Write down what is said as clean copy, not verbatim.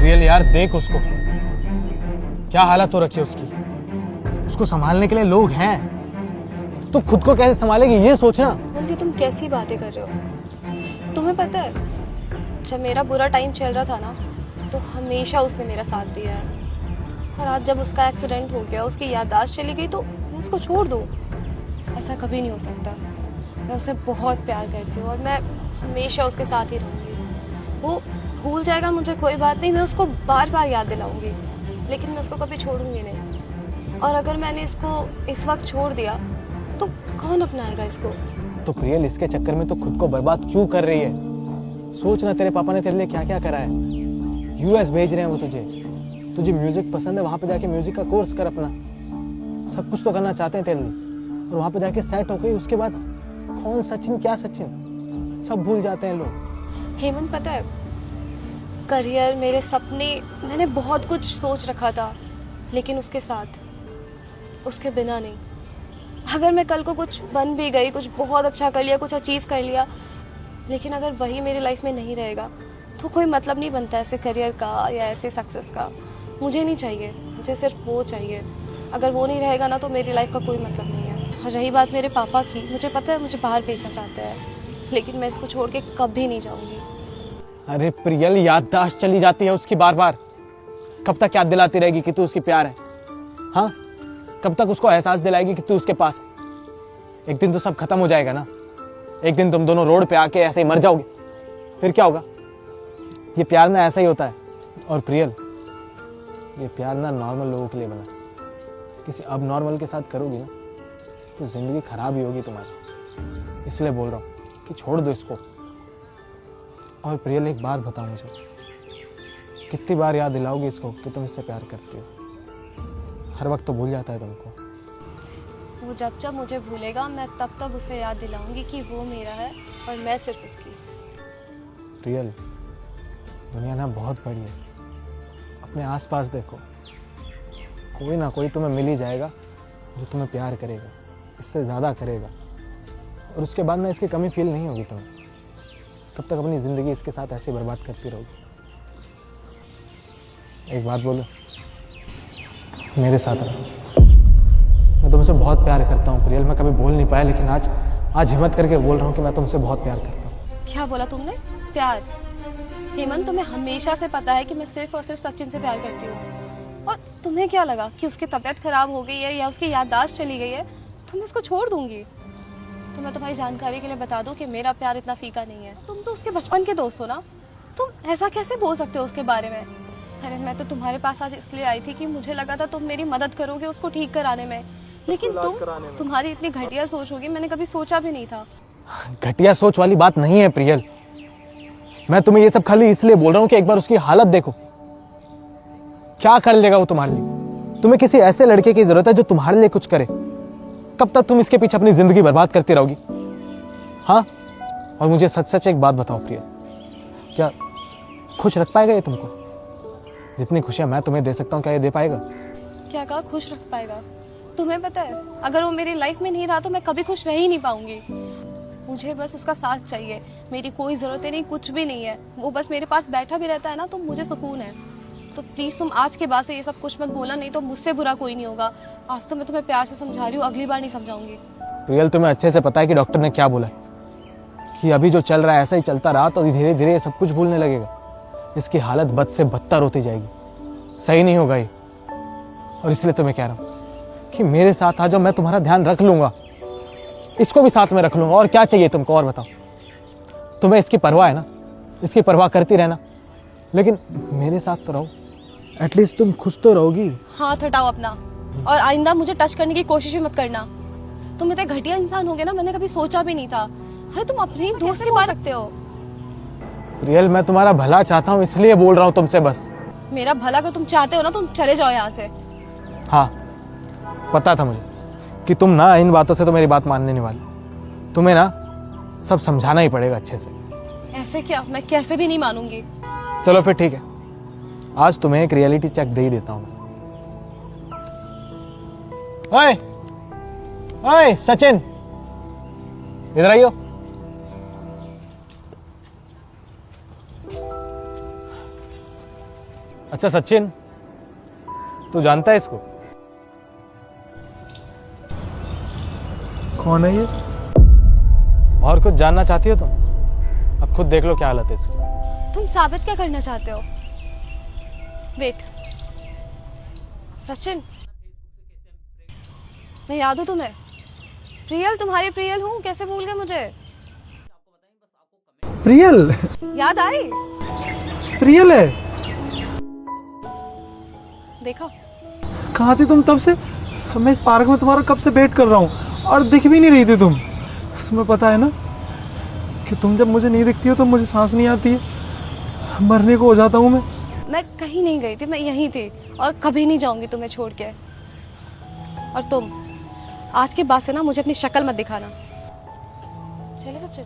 Real यार, देख उसको, क्या हालत हो रखी है उसकी। उसको संभालने के लिए लोग हैं, तो खुद को कैसे संभालेगी ये सोचना। बंदी, तुम कैसी बातें कर रहे हो? तुम्हें पता है, जब मेरा बुरा टाइम चल रहा था ना, तो हमेशा उसने मेरा साथ दिया है। और आज जब उसका एक्सीडेंट हो गया, उसकी याददाश्त चली गई, तो मैं उसको छोड़ दूँ? ऐसा कभी नहीं हो सकता। मैं उसे बहुत प्यार करती हूँ और मैं हमेशा उसके साथ ही रहूँगी। वो भूल जाएगा मुझे, कोई बात नहीं, मैं उसको बार बार याद दिलाऊंगी, लेकिन मैं उसको कभी छोड़ूंगी नहीं। और अगर मैंने इसको इस वक्त छोड़ दिया तो कौन अपनाएगा इसको? तो प्रियल, इसके चक्कर में तो खुद को बर्बाद क्यों कर रही है? सोच ना, तेरे पापा ने तेरे लिए क्या क्या करा है। यूएस भेज रहे हैं वो तुझे म्यूजिक पसंद है, वहां पे जाके म्यूजिक का कोर्स कर अपना। सब कुछ तो करना चाहते हैं तेरे लिए, और वहां पे जाके सेट हो गई, उसके बाद कौन सचिन क्या सचिन, सब भूल जाते हैं लोग। हेमंत, पता है, करियर, मेरे सपने, मैंने बहुत कुछ सोच रखा था, लेकिन उसके साथ, उसके बिना नहीं। अगर मैं कल को कुछ बन भी गई, कुछ बहुत अच्छा कर लिया, कुछ अचीव कर लिया, लेकिन अगर वही मेरी लाइफ में नहीं रहेगा तो कोई मतलब नहीं बनता ऐसे करियर का या ऐसे सक्सेस का। मुझे नहीं चाहिए, मुझे सिर्फ वो चाहिए। अगर वो नहीं रहेगा ना, तो मेरी लाइफ का कोई मतलब नहीं है। और रही बात मेरे पापा की, मुझे पता है मुझे बाहर भेजना चाहते हैं, लेकिन मैं इसको छोड़ के कभी नहीं जाऊंगी। अरे प्रियल, याददाश्त चली जाती है उसकी बार बार। कब तक याद दिलाती रहेगी कि तू उसकी प्यार है? हाँ, कब तक उसको एहसास दिलाएगी कि तू उसके पास है? एक दिन तो सब खत्म हो जाएगा ना। एक दिन तुम दोनों रोड पे आके ऐसे ही मर जाओगे, फिर क्या होगा? ये प्यार ना ऐसा ही होता है। और प्रियल, ये प्यार ना नॉर्मल लोगों के लिए बना। किसी अब नॉर्मल के साथ करोगी ना तो जिंदगी खराब ही होगी तुम्हारी। इसलिए बोल रहा हूँ कि छोड़ दो इसको। और प्रियल, एक बात बताओ मुझे, कितनी बार याद दिलाओगी इसको कि तुम इससे प्यार करती हो? हर वक्त तो भूल जाता है तुमको। वो जब जब मुझे भूलेगा, मैं तब तब उसे याद दिलाऊंगी कि वो मेरा है और मैं सिर्फ उसकी। प्रियल, दुनिया ना बहुत बड़ी है। अपने आसपास देखो, कोई ना कोई तुम्हें मिल ही जाएगा जो तुम्हें प्यार करेगा, इससे ज़्यादा करेगा। और उसके बाद ना इसकी कमी फील नहीं होगी तुम्हें। कब तक अपनी ज़िंदगी इसके साथ ऐसे बर्बाद करती रहोगी? एक बात बोलो, मेरे साथ रहो। मैं तुमसे बहुत प्यार करता हूँ प्रियल। मैं कभी बोल नहीं पाया, लेकिन आज हिम्मत करके बोल रहा हूँ कि मैं तुमसे बहुत प्यार करता हूँ। क्या बोला तुमने? प्यार? हेमंत, तुम्हें हमेशा से पता है कि मैं सिर्फ और सिर्फ सचिन से प्यार करती हूँ। और तुम्हें क्या लगा कि उसकी तबीयत खराब हो गई है या उसकी याददाश्त चली गई है तो मैं उसको छोड़ दूंगी? तो मैं तुम्हारी जानकारी के लिए बता दूं कि मेरा प्यार इतना फीका नहीं है। तुम तो उसके बचपन के दोस्त हो ना, तुम ऐसा कैसे बोल सकते हो उसके बारे में? अरे मैं तो तुम्हारे पास आज इसलिए आई थी कि मुझे लगा था तुम मेरी मदद करोगे उसको ठीक कराने में, लेकिन तुम्हारी इतनी घटिया सोच होगी, मैंने कभी सोचा भी नहीं था। घटिया सोच वाली बात नहीं है प्रियल। मैं तुम्हें ये सब खाली इसलिए बोल रहा हूँ कि एक बार उसकी हालत देखो, क्या कर लेगा वो तुम्हारे लिए। तुम्हें किसी ऐसे लड़के की जरूरत है जो तुम्हारे लिए कुछ करे। कब तक तुम इसके पीछे अपनी जिंदगी बर्बाद करती रहोगी? हाँ, और मुझे सच सच एक बात बताओ प्रियल, क्या खुश रख पाएगा ये तुमको? जितनी खुशियां मैं तुम्हें दे सकता हूँ, क्या ये दे पाएगा? क्या कहा खुश रख पाएगा? तुम्हें पता है, अगर वो मेरी लाइफ में नहीं रहा तो मैं कभी खुश रह ही नहीं पाऊंगी। मुझे बस उसका साथ चाहिए, मेरी कोई जरूरत नहीं, कुछ भी नहीं है। वो बस मेरे पास बैठा भी रहता है ना तो मुझे सुकून है। तो प्लीज तुम आज के बाद से ये सब कुछ मत बोला, नहीं तो मुझसे बुरा कोई नहीं होगा। आज तो मैं तुम्हें प्यार से समझा रही हूँ, अगली बार नहीं समझाऊंगी। प्रियल, तुम्हें अच्छे से पता है कि डॉक्टर ने क्या बोला, कि अभी जो चल रहा है ऐसा ही चलता रहा तो धीरे धीरे सब कुछ भूलने लगेगा। इसकी हालत बद से बदतर होती जाएगी, सही नहीं होगा ये। और इसलिए तो मैं कह रहा हूँ कि मेरे साथ आ जाओ, मैं तुम्हारा ध्यान रख लूंगा, इसको भी साथ में रख लूंगा। और क्या चाहिए तुमको? और बताओ, तुम्हें इसकी परवाह है ना? इसकी परवाह करती रहना, लेकिन मेरे साथ तो रहो। एटलीस्ट तुम खुश तो रहोगी। हाथ हटाओ अपना, और आइंदा मुझे टच करने की कोशिश भी मत करना। तुम इतने घटिया इंसान हो गए ना, मैंने कभी सोचा भी नहीं था। अरे तुम अपने ही दोस्त के पास सकते हो। प्रियल, मैं तुम्हारा भला चाहता हूँ, इसलिए बोल रहा हूँ तुमसे बस। मेरा भला अगर तुम चाहते हो ना, तुम चले जाओ यहाँ से। हाँ, पता था मुझे कि तुम ना इन बातों से तो मेरी बात मानने नहीं वाली। तुम्हें ना सब समझाना ही पड़ेगा अच्छे से। ऐसे क्या? मैं कैसे भी नहीं मानूंगी। चलो फिर ठीक है, आज तुम्हें एक रियलिटी चेक दे ही देता हूँ। ओए ओए सचिन, इधर आइयो। अच्छा सचिन, तू जानता है इसको? कौन है ये? और कुछ जानना चाहती हो तुम? अब खुद देख लो क्या हालत है इसकी। तुम साबित क्या करना चाहते हो? वेट, सचिन, मैं याद हूँ तुम्हें? प्रियल, तुम्हारी प्रियल हूँ, कैसे भूल गए मुझे? प्रियल? याद आई? प्रियल है? देखा? कहाँ थी तुम तब से? मैं इस पार्क में तुम्हारा कब से वेट कर रहा हूँ और दिख भी नहीं रही थी तुम। तुम्हें पता है ना कि तुम जब मुझे नहीं दिखती हो तो मुझे सांस नहीं आती है, मरने को हो जाता हूँ मैं कहीं नहीं गई थी, मैं यहीं थी और कभी नहीं जाऊंगी तुम्हें छोड़ के। और तुम आज के बाद से ना मुझे अपनी शक्ल मत दिखाना। चले सचिन?